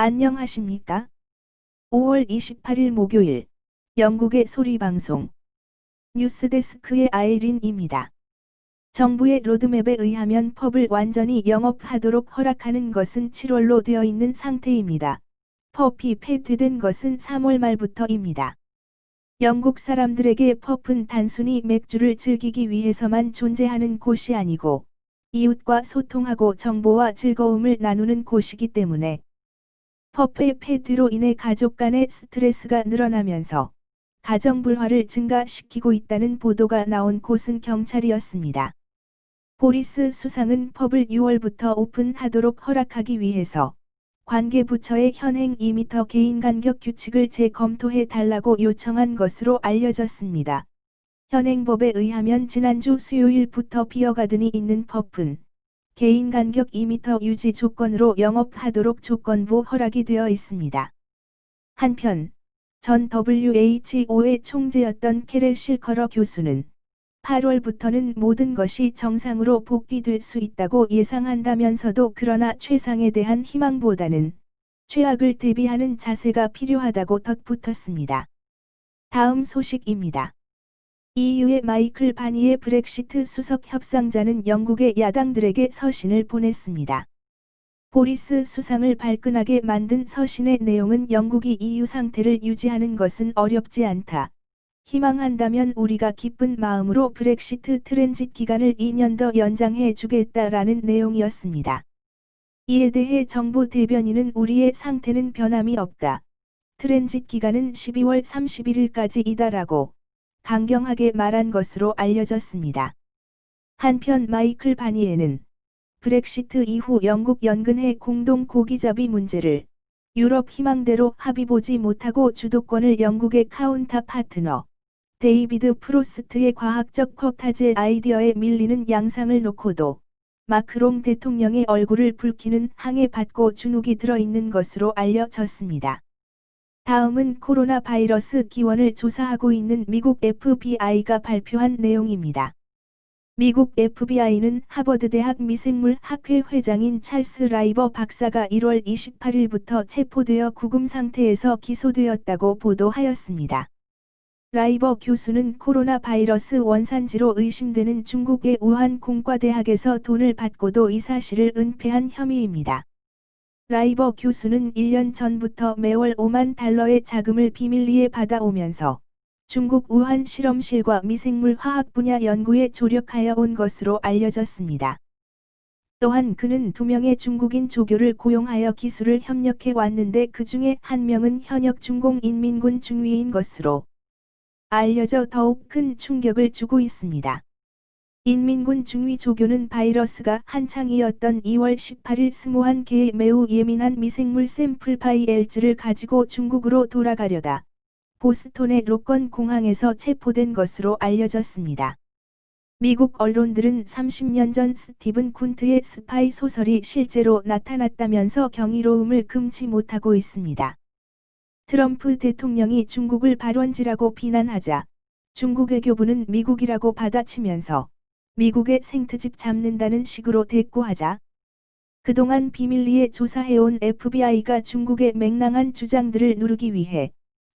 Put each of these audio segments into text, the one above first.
안녕하십니까? 5월 28일 목요일 영국의 소리방송 뉴스데스크의 아이린입니다. 정부의 로드맵에 의하면 펍을 완전히 영업하도록 허락하는 것은 7월로 되어 있는 상태입니다. 펍이 폐쇄된 것은 3월 말부터입니다. 영국 사람들에게 펍은 단순히 맥주를 즐기기 위해서만 존재하는 곳이 아니고 이웃과 소통하고 정보와 즐거움을 나누는 곳이기 때문에 펍의 폐쇄로 인해 가족 간의 스트레스가 늘어나면서 가정 불화를 증가시키고 있다는 보도가 나온 곳은 경찰이었습니다. 보리스 수상은 펍을 6월부터 오픈하도록 허락하기 위해서 관계부처에 현행 2m 개인 간격 규칙을 재검토해 달라고 요청한 것으로 알려졌습니다. 현행 법에 의하면 지난주 수요일부터 비어가든이 있는 펍은 개인 간격 2m 유지 조건으로 영업하도록 조건부 허락이 되어 있습니다. 한편, 전 WHO의 총재였던 캐렐 실커러 교수는 8월부터는 모든 것이 정상으로 복귀될 수 있다고 예상한다면서도 그러나 최상에 대한 희망보다는 최악을 대비하는 자세가 필요하다고 덧붙였습니다. 다음 소식입니다. EU의 마이클 바니의 브렉시트 수석 협상자는 영국의 야당들에게 서신을 보냈습니다. 보리스 수상을 발끈하게 만든 서신의 내용은 영국이 EU 상태를 유지하는 것은 어렵지 않다. 희망한다면 우리가 기쁜 마음으로 브렉시트 트랜짓 기간을 2년 더 연장해 주겠다라는 내용이었습니다. 이에 대해 정부 대변인은 우리의 상태는 변함이 없다. 트랜짓 기간은 12월 31일까지이다라고 강경하게 말한 것으로 알려졌습니다. 한편 마이클 바니에는 브렉시트 이후 영국 연근해 공동 고기잡이 문제를 유럽 희망대로 합의 보지 못하고 주도권을 영국의 카운터 파트너 데이비드 프로스트의 과학적 쿼타제 아이디어에 밀리는 양상을 놓고도 마크롱 대통령의 얼굴을 붉히는 항해 받고 주눅이 들어있는 것으로 알려졌습니다. 다음은 코로나 바이러스 기원을 조사하고 있는 미국 FBI가 발표한 내용입니다. 미국 FBI는 하버드대학 미생물학회 회장인 찰스 라이버 박사가 1월 28일부터 체포되어 구금 상태에서 기소되었다고 보도하였습니다. 라이버 교수는 코로나 바이러스 원산지로 의심되는 중국의 우한 공과대학에서 돈을 받고도 이 사실을 은폐한 혐의입니다. 라이버 교수는 1년 전부터 매월 5만 달러의 자금을 비밀리에 받아오면서 중국 우한 실험실과 미생물 화학 분야 연구에 조력하여 온 것으로 알려졌습니다. 또한 그는 2명의 중국인 조교를 고용하여 기술을 협력해 왔는데 그 중에 한 명은 현역 중공인민군 중위인 것으로 알려져 더욱 큰 충격을 주고 있습니다. 인민군 중위 조교는 바이러스가 한창이었던 2월 18일 21개의 매우 예민한 미생물 샘플 파이엘즈를 가지고 중국으로 돌아가려다 보스톤의 로건 공항에서 체포된 것으로 알려졌습니다. 미국 언론들은 30년 전 스티븐 군트의 스파이 소설이 실제로 나타났다면서 경이로움을 금치 못하고 있습니다. 트럼프 대통령이 중국을 발원지라고 비난하자 중국 외교부는 미국이라고 받아치면서 미국의 생트집 잡는다는 식으로 대꾸하자 그동안 비밀리에 조사해온 FBI가 중국의 맹랑한 주장들을 누르기 위해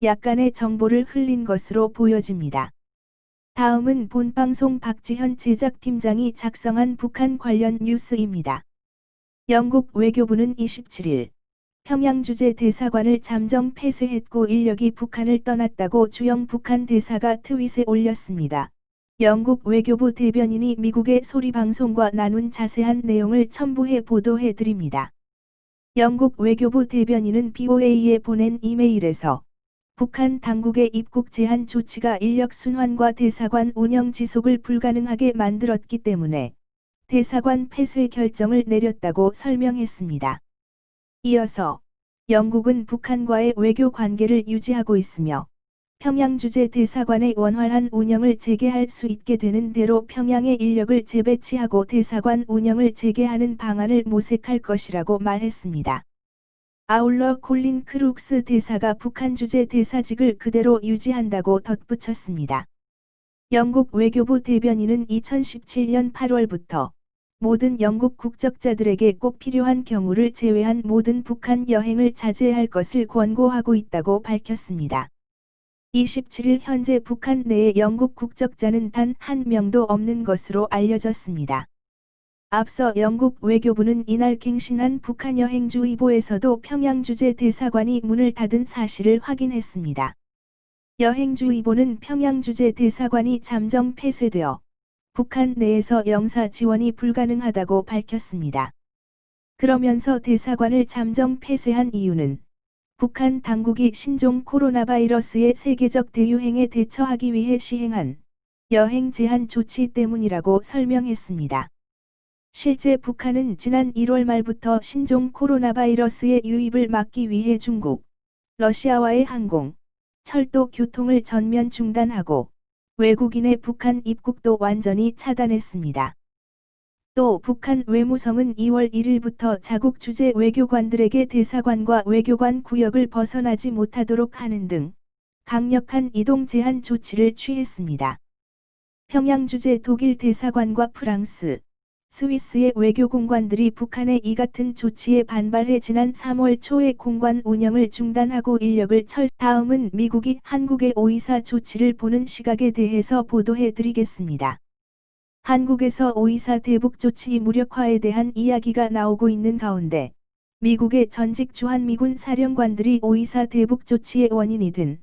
약간의 정보를 흘린 것으로 보여집니다. 다음은 본방송 박지현 제작팀장이 작성한 북한 관련 뉴스입니다. 영국 외교부는 27일 평양 주재 대사관을 잠정 폐쇄했고 인력이 북한을 떠났다고 주영 북한 대사가 트윗에 올렸습니다. 영국 외교부 대변인이 미국의 소리방송과 나눈 자세한 내용을 첨부해 보도해 드립니다. 영국 외교부 대변인은 BOA에 보낸 이메일에서 북한 당국의 입국 제한 조치가 인력 순환과 대사관 운영 지속을 불가능하게 만들었기 때문에 대사관 폐쇄 결정을 내렸다고 설명했습니다. 이어서 영국은 북한과의 외교 관계를 유지하고 있으며 평양 주재 대사관의 원활한 운영을 재개할 수 있게 되는 대로 평양의 인력을 재배치하고 대사관 운영을 재개하는 방안을 모색할 것이라고 말했습니다. 아울러 콜린 크룩스 대사가 북한 주재 대사직을 그대로 유지한다고 덧붙였습니다. 영국 외교부 대변인은 2017년 8월부터 모든 영국 국적자들에게 꼭 필요한 경우를 제외한 모든 북한 여행을 자제할 것을 권고하고 있다고 밝혔습니다. 27일 현재 북한 내에 영국 국적자는 단 한 명도 없는 것으로 알려졌습니다. 앞서 영국 외교부는 이날 갱신한 북한 여행주의보에서도 평양주재 대사관이 문을 닫은 사실을 확인했습니다. 여행주의보는 평양주재 대사관이 잠정 폐쇄되어 북한 내에서 영사 지원이 불가능하다고 밝혔습니다. 그러면서 대사관을 잠정 폐쇄한 이유는 북한 당국이 신종 코로나 바이러스의 세계적 대유행에 대처하기 위해 시행한 여행 제한 조치 때문이라고 설명했습니다. 실제 북한은 지난 1월 말부터 신종 코로나 바이러스의 유입을 막기 위해 중국, 러시아와의 항공, 철도 교통을 전면 중단하고 외국인의 북한 입국도 완전히 차단했습니다. 또 북한 외무성은 2월 1일부터 자국 주재 외교관들에게 대사관과 외교관 구역을 벗어나지 못하도록 하는 등 강력한 이동 제한 조치를 취했습니다. 평양 주재 독일 대사관과 프랑스, 스위스의 외교공관들이 북한의 이 같은 조치에 반발해 지난 3월 초에 공관 운영을 중단하고 인력을 다음은 미국이 한국의 오이사 조치를 보는 시각에 대해서 보도해 드리겠습니다. 한국에서 오이사 대북 조치 무력화에 대한 이야기가 나오고 있는 가운데 미국의 전직 주한미군 사령관들이 오이사 대북 조치의 원인이 된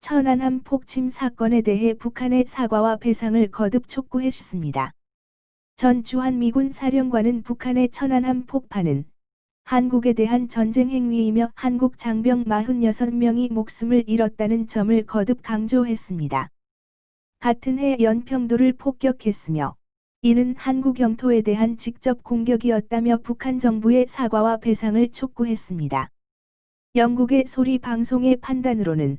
천안함 폭침 사건에 대해 북한의 사과와 배상을 거듭 촉구했습니다. 전 주한미군 사령관은 북한의 천안함 폭파는 한국에 대한 전쟁 행위이며 한국 장병 46명이 목숨을 잃었다는 점을 거듭 강조했습니다. 같은 해 연평도를 폭격했으며 이는 한국 영토에 대한 직접 공격이었다며 북한 정부의 사과와 배상을 촉구했습니다. 영국의 소리 방송의 판단으로는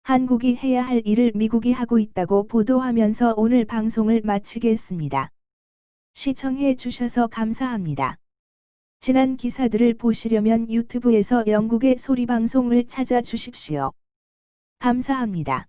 한국이 해야 할 일을 미국이 하고 있다고 보도하면서 오늘 방송을 마치겠습니다. 시청해 주셔서 감사합니다. 지난 기사들을 보시려면 유튜브에서 영국의 소리 방송을 찾아 주십시오. 감사합니다.